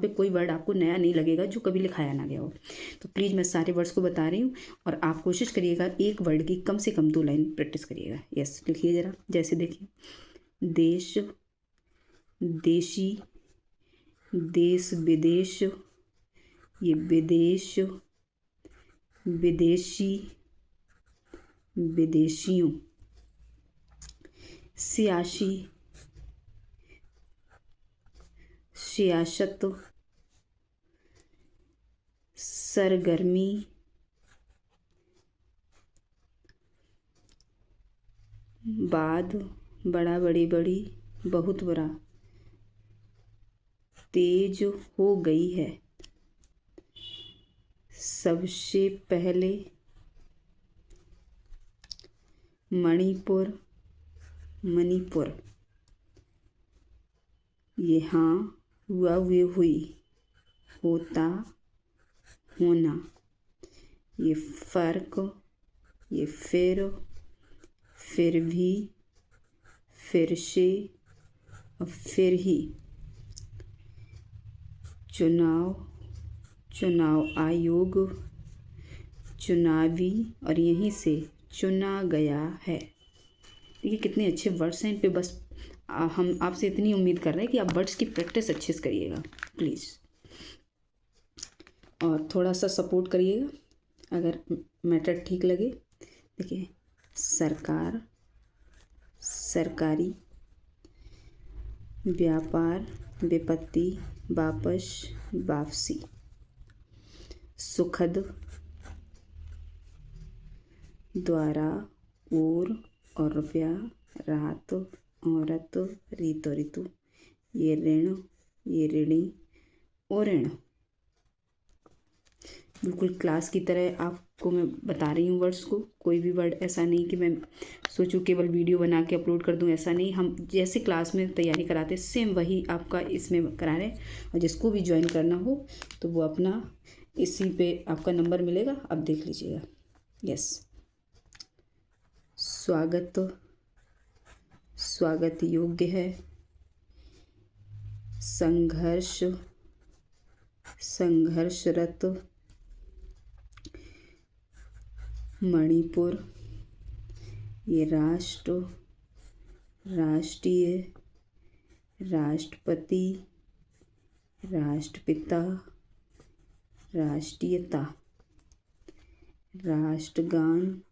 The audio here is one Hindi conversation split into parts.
पे कोई वर्ड आपको नया नहीं लगेगा जो कभी लिखाया ना गया हो। तो प्लीज़ मैं सारे वर्ड्स को बता रही हूँ और आप कोशिश करिएगा एक वर्ड की कम से कम 2 लाइन प्रैक्टिस करिएगा। यस, लिखिए ज़रा। जैसे देखिए, देश, देशी, देश विदेश, ये विदेश, विदेशी, विदेशियों, सियासी, सियासत, सरगर्मी, बाद, बड़ा, बड़ी, बड़ी, बहुत बड़ा, तेज हो गई है, सबसे पहले, मणिपुर, मणिपुर, यहाँ, हुआ, हुए, हुई, होता, होना, ये फर्क, ये फिर भी, फिर से और फिर ही, चुनाव, चुनाव आयोग, चुनावी और यहीं से चुना गया है। देखिए कितने अच्छे वर्ड्स हैं इन पे। बस हम आपसे इतनी उम्मीद कर रहे हैं कि आप वर्ड्स की प्रैक्टिस अच्छे से करिएगा प्लीज़, और थोड़ा सा सपोर्ट करिएगा अगर मैटर ठीक लगे। देखिए, सरकार, सरकारी, व्यापार, विपत्ति, वापस, वापसी, सुखद, द्वारा, और रुपया, रात, औरत, ऋतु, ऋतु, ये ऋण, ये ऋणी और ऋण। बिल्कुल क्लास की तरह आपको मैं बता रही हूँ वर्ड्स को। कोई भी वर्ड ऐसा नहीं कि मैं सोचूं केवल वीडियो बना के अपलोड कर दूँ, ऐसा नहीं। हम जैसे क्लास में तैयारी कराते सेम वही आपका इसमें करा रहे हैं। और जिसको भी ज्वाइन करना हो तो वो अपना इसी पे आपका नंबर मिलेगा, अब देख लीजिएगा। यस, स्वागत, स्वागत योग्य है, संघर्ष, संघर्षरत, मणिपुर, ये राष्ट्र, राष्ट्रीय, राष्ट्रपति, राष्ट्रपिता, राष्ट्रीयता, राष्ट्रगान,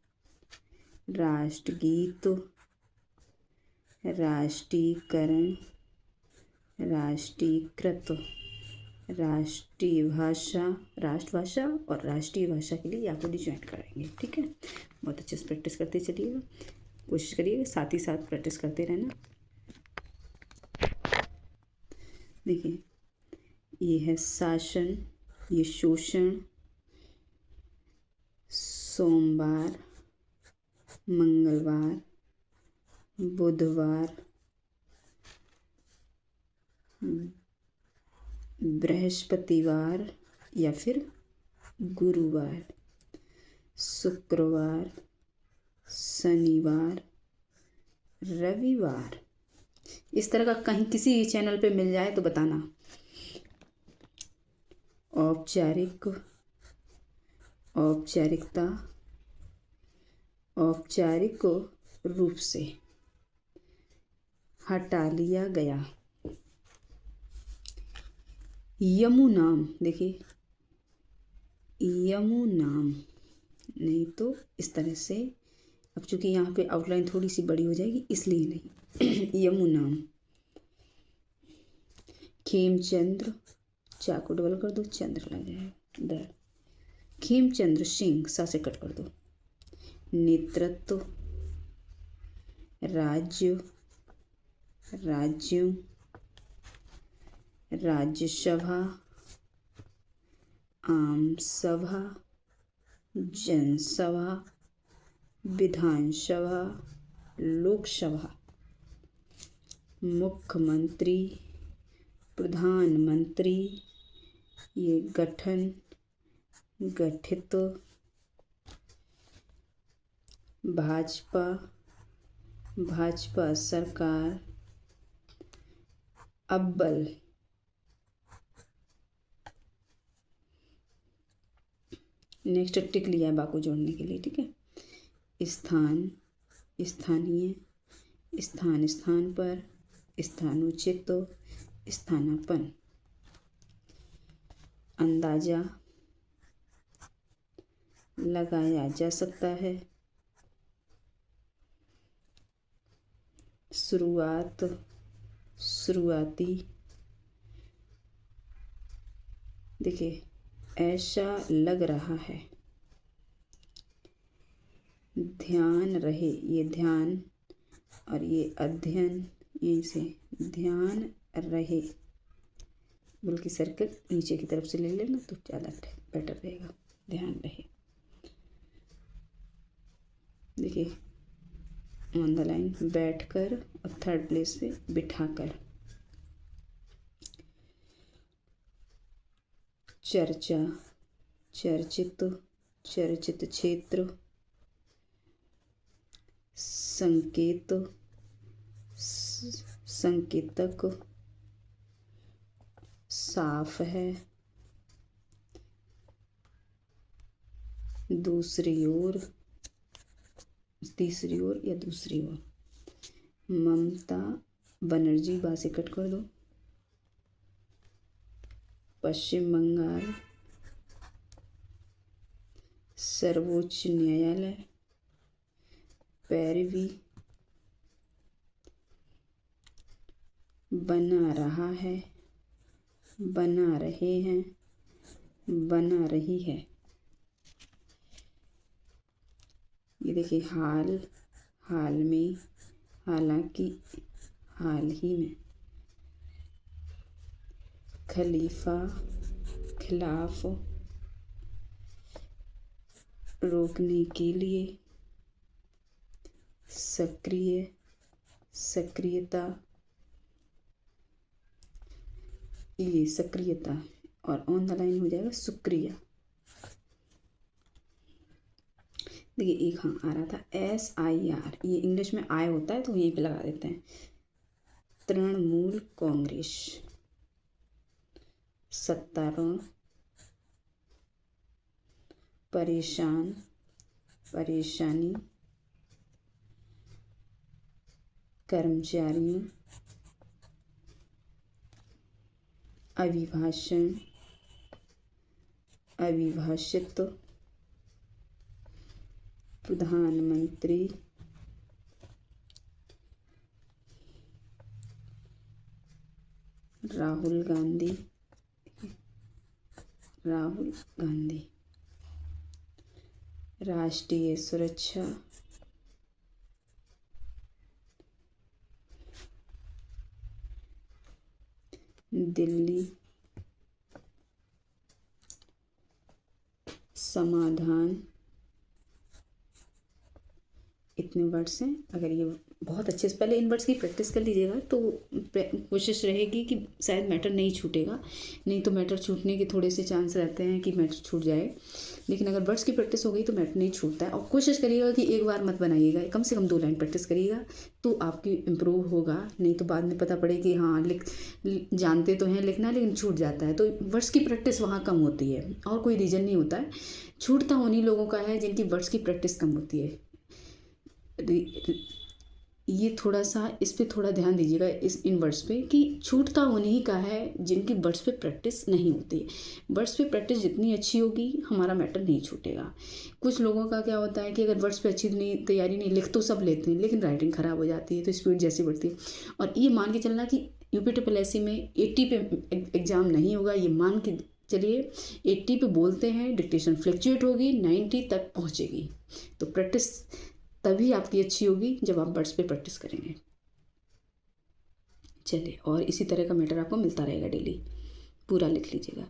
राष्ट्रगीत, राष्ट्रीयकरण, राष्ट्रीयकृत, राष्ट्रीय भाषा, राष्ट्रभाषा और राष्ट्रीय भाषा के लिए आपको ज्वाइन कराएंगे। ठीक है, बहुत अच्छे से प्रैक्टिस करते चलिएगा, कोशिश करिएगा साथ ही साथ प्रैक्टिस करते रहना। देखिए, ये है शासन, ये शोषण, सोमवार, मंगलवार, बुधवार, बृहस्पतिवार या फिर गुरुवार, शुक्रवार, शनिवार, रविवार। इस तरह का कहीं किसी चैनल पे मिल जाए तो बताना। औपचारिक, औपचारिकता, औपचारिक रूप से, हटा लिया गया। यमुनाम, देखिए यमुनाम, नहीं तो इस तरह से। अब चूंकि यहाँ पे आउटलाइन थोड़ी सी बड़ी हो जाएगी इसलिए नहीं। यमुनाम, खेमचंद्र, चाकू डबल कर दो, चंद्र लग जाएगा दर, खेमचंद्र सिंह, सा से कट कर दो। नेतृत्व, राज्य, राज्यों, राज्यसभा, आम सभा, जनसभा, विधानसभा, लोकसभा, मुख्यमंत्री, प्रधानमंत्री, ये गठन, गठित, भाजपा, भाजपा सरकार, अव्वल, नेक्स्ट टिक लिया है बा को जोड़ने के लिए, ठीक है। स्थान, स्थानीय, स्थान स्थान पर, स्थानोचित, स्थानापन्न। अंदाजा, लगाया जा सकता है। शुरुआत, शुरुआती। देखिए ऐसा लग रहा है। ध्यान रहे, ये ध्यान और ये अध्ययन, यहीं से ध्यान रहे, बल्कि सर्कल नीचे की तरफ से ले लेना तो ज़्यादा बेटर रहेगा। ध्यान रहे। देखिए ऑन द लाइन, बैठकर, और थर्ड प्लेस पे बिठाकर। चर्चा, चर्चित, चर्चित क्षेत्र। संकेत, संकेतक। साफ है। दूसरी ओर, तीसरी ओर या दूसरी ओर। ममता बनर्जी, बा से कट कर दो। पश्चिम बंगाल, सर्वोच्च न्यायालय, पैरवी, बना रहा है, बना रहे हैं, बना रही है। ये देखिए हाल, हाल में, हालांकि, हाल ही में। खलीफा, खिलाफ, रोकने के लिए। सक्रिय, सक्रियता, ये सक्रियता, और ऑन द लाइन हो जाएगा शुक्रिया। देखिए एक हाँ आ रहा था SIR, ये इंग्लिश में आई होता है तो यहीं पे लगा देते हैं। तृणमूल कांग्रेस, सत्तारूढ़, परेशान, परेशानी, कर्मचारियों, अभिभाषण, अभिभाषित, प्रधानमंत्री, राहुल गांधी, राहुल गांधी। राष्ट्रीय सुरक्षा, दिल्ली, समाधान। इतने वर्ड्स हैं। अगर ये बहुत अच्छे से पहले इन वर्ड्स की प्रैक्टिस कर लीजिएगा तो कोशिश रहेगी कि शायद मैटर नहीं छूटेगा, नहीं तो मैटर छूटने के थोड़े से चांस रहते हैं कि मैटर छूट जाए। लेकिन अगर वर्ड्स की प्रैक्टिस हो गई तो मैटर नहीं छूटता है। और कोशिश करिएगा कि एक बार मत बनाइएगा, कम से कम 2 लाइन प्रैक्टिस करिएगा तो आपकी इम्प्रूव होगा। नहीं तो बाद में पता पड़े कि हाँ जानते तो हैं लिखना लेकिन छूट जाता है। तो वर्ड्स की प्रैक्टिस वहाँ कम होती है और कोई रीज़न नहीं होता है। छूटता उन्हीं लोगों का है जिनकी वर्ड्स की प्रैक्टिस कम होती है। ये थोड़ा सा इस पे थोड़ा ध्यान दीजिएगा, इस इन वर्ड्स पे, कि छूटता उन्हीं का है जिनकी वर्ड्स पे प्रैक्टिस नहीं होती। वर्ड्स पे प्रैक्टिस जितनी अच्छी होगी हमारा मैटर नहीं छूटेगा। कुछ लोगों का क्या होता है कि अगर वर्ड्स पे अच्छी नहीं तैयारी नहीं, लिख तो सब लेते हैं लेकिन राइटिंग ख़राब हो जाती है तो स्पीड जैसी बढ़ती है। और ये मान के चलना कि UPSSC में 80 पे एग्ज़ाम नहीं होगा, ये मान के चलिए 80 पे बोलते हैं, डिक्टेशन फ्लक्चुएट होगी, 90 तक पहुँचेगी। तो प्रैक्टिस तभी आपकी अच्छी होगी जब आप वर्ड्स पे प्रैक्टिस करेंगे। चलिए, और इसी तरह का मैटर आपको मिलता रहेगा डेली, पूरा लिख लीजिएगा।